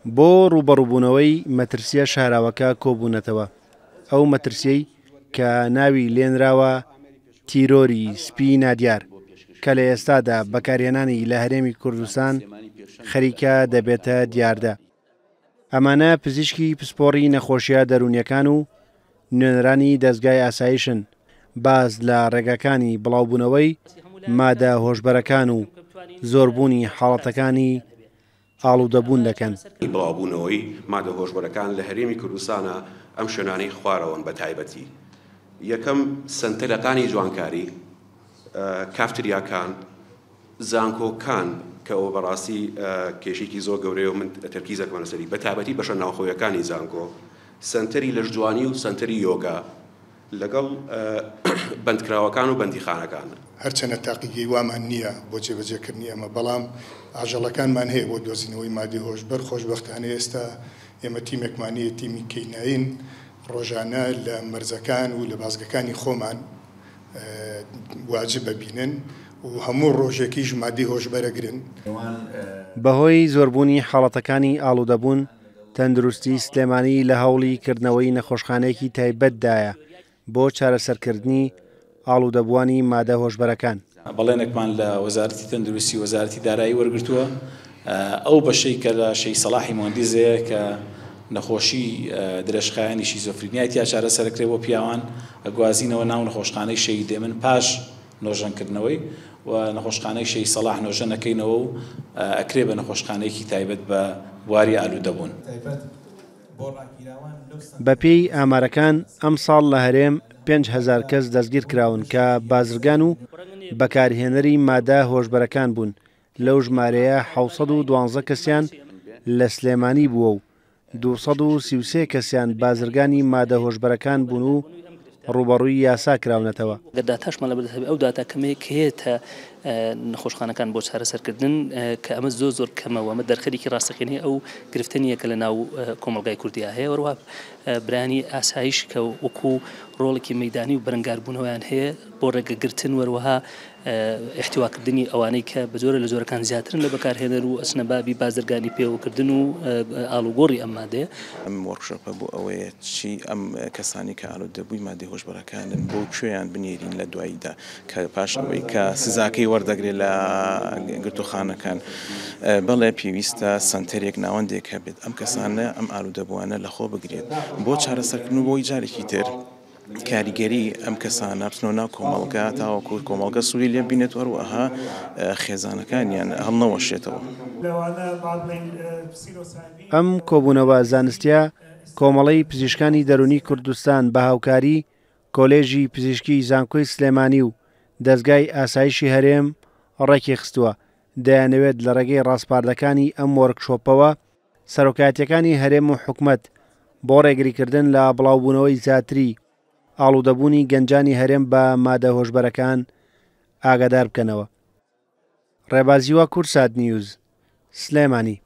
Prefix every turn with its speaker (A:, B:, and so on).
A: بۆ ڕوبەڕووبوونەوەی مەترسیە شاراوەکە کۆبوونەتەوە ئەو مەترسیەی کە ناوی لێنراوە تیرۆری سپی نادیار کە لە ئێستادا بەکارهێنانی لە هەرێمی کوردستان خەریکە دەبێتە دیاردە. ئەمانە پزیشکی پسپۆڕی نەخۆشیە دەرونیەکان و نوێنەرانی دەستگای ئاسایشن باز لە ڕێگەکانی بڵاوبوونەوەی مادە هۆشبەرەکان و زۆربوونی حاڵەتەکانی ئاڵوودەبوون دەکەن.
B: بڵاوبوونەوەی مادە هۆشبەرەکان لە هەرێمی کوردستانە ئەم شوێنانەی خوارەوەن بە تایبەتی. یەکەم سنتەرەکانی جوانکاری، کافتریاکان، زانکۆکان کە ئەو بەڕاستی کێشێکی زۆر گەورەیە و من تەرکیزەکەمە لەسەری بە تایبەتی بەشە ناوخۆیەکانی زانکۆ، سنتەری لەشجوانی و سنتەری یۆگا لەگەڵ بەندکراوەکان و بەندیخانەکان.
C: هەرچەنە تاقیگەی وامان نییە بۆ جێبەجێکردنی ئەمە، بەڵام ئاژەڵەکانمان هەیە بۆ دۆزینەوەی مادەی هۆشبەر. خۆشبەختانە ئێستا ئێمە تیمێکمانەیە تیمی کەیناین ڕۆژانە لە مەرزەکان و لە بازگەکانی خۆمان واجب ببینن و هەموو ڕۆژێکیش مادەی هۆشبەرەگرن.
A: بەهۆی زۆربوونی حاڵەتەکانی ئاڵوودەبوون تەندروستی سلێمانی لە هەوڵی کردنەوەی نەخۆشخانەیەکی تایبەتدایە بۆ چارەسەرکردنی ئاڵوودەبوانی مادە هۆشبەرەکان.
D: بەڵێنێکمان لە وەزارەتی تەندروستی وەزارەتی دارایی وەرگرتووە ئەو بەشەی کە لە شەی سەلاحی مۆندیزەیە کە نەخۆشی درێژخایانی شیزۆفرینیای تیا چارەسەرکرێ بۆ پیاوان ئەگوازینەوە ناو نەخۆشخانەی شەی دێمن پاش نۆژەنکردنەوەی و نەخۆشخانەی شەی سەلاح نۆژە نەکەینەوە و ئەکرێ بە نەخۆشخانەیەکی تایبەت بە بواری ئالوودەبوون.
A: بەپێی ئامارەکان ئەم ساڵ لە هەرێم 5,000 کەس دەستگیر کراون کە بازرگان و بەکارهێنەری مادە هۆشبەرەکان بوون. لەو ژمارەیە 712 کەسیان لە سلێمانی بووە و 233 کەسیان بازرگانی مادە هۆشبەرەکان بوون و ڕوبەڕووی یاسا کراونەتەوە.
E: داتاشمان لە بەدەست ئەو داتا کەمەیەک هەیە نەخۆشخانەکان بۆ چارەسەرکردن کە ئەمە زۆر کەمەوە. ئەمە دەرخەرێکی ڕاستەقینەیە ئەو گرفتنیەکە لە ناو کۆمەڵگای کوردیا هەیە. وەروە برانی ئاسایش کە وەکو ڕۆڵێکی مەیدانی و بەرەنگاربوونەوەیان هەیە بۆ ڕێگەگرتن وەروەها احتیواکردنی ئەوانەی کە بە جۆرە لە جۆرەکان زیاترن لە بەکارهێنەر و ئەسنەبابی بازرگانی پێوەکردن و ئاڵوگۆڕی ئەم مادەیە.
F: ئەم وەرکشۆپە بۆ ئەوەیە چی ئەم کەسانی کە ئاڵوودەبووی مادەی هۆشبەرەکانن بۆ کوێیان بنێرین لە دواییدا کە پاش ئەوەی کە سزاکەی وەردەگرێت لە گرتوخانەکان. بەڵێ پێویستە سنتەرێک ناوەندێک هەبێت ئەم کەسانە ئەم ئاڵوودەبووانە لەخۆ بگرێت بۆ چارەسەرکردن بۆی جارێکی تر کاریگەری ئەم کەسانە بچنەوە ناو کۆمەڵگا تاوەکو کۆمەڵگە سووری لێ بینێت وەروەها خێزانەکانیان هەڵنەوەشێتەوە.
A: ئەم کۆبوونەوە زانستیە کۆمەڵەی پزیشکانی دەرونی کوردستان بە هاوکاری کۆلێژی پزیشکی زانکۆی سلێمانی و دەستگای ئاسایشی هەرێم ڕێکی خستووە. دەیانەوێت لە ڕێگەی ڕاستپاردەکانی ئەم وەرکشۆپەوە سەرۆکایەتیەکانی هەرێم و حکوومەت بۆ ڕێگریکردن لە بڵاوبوونەوەی زیاتری ئاڵوودەبوونی گەنجانی هەرێم بە مادە هۆشبەرەکان ئاگادار بکەنەوە. ڕێبازیوە کورسات نیوز، سلێمانی.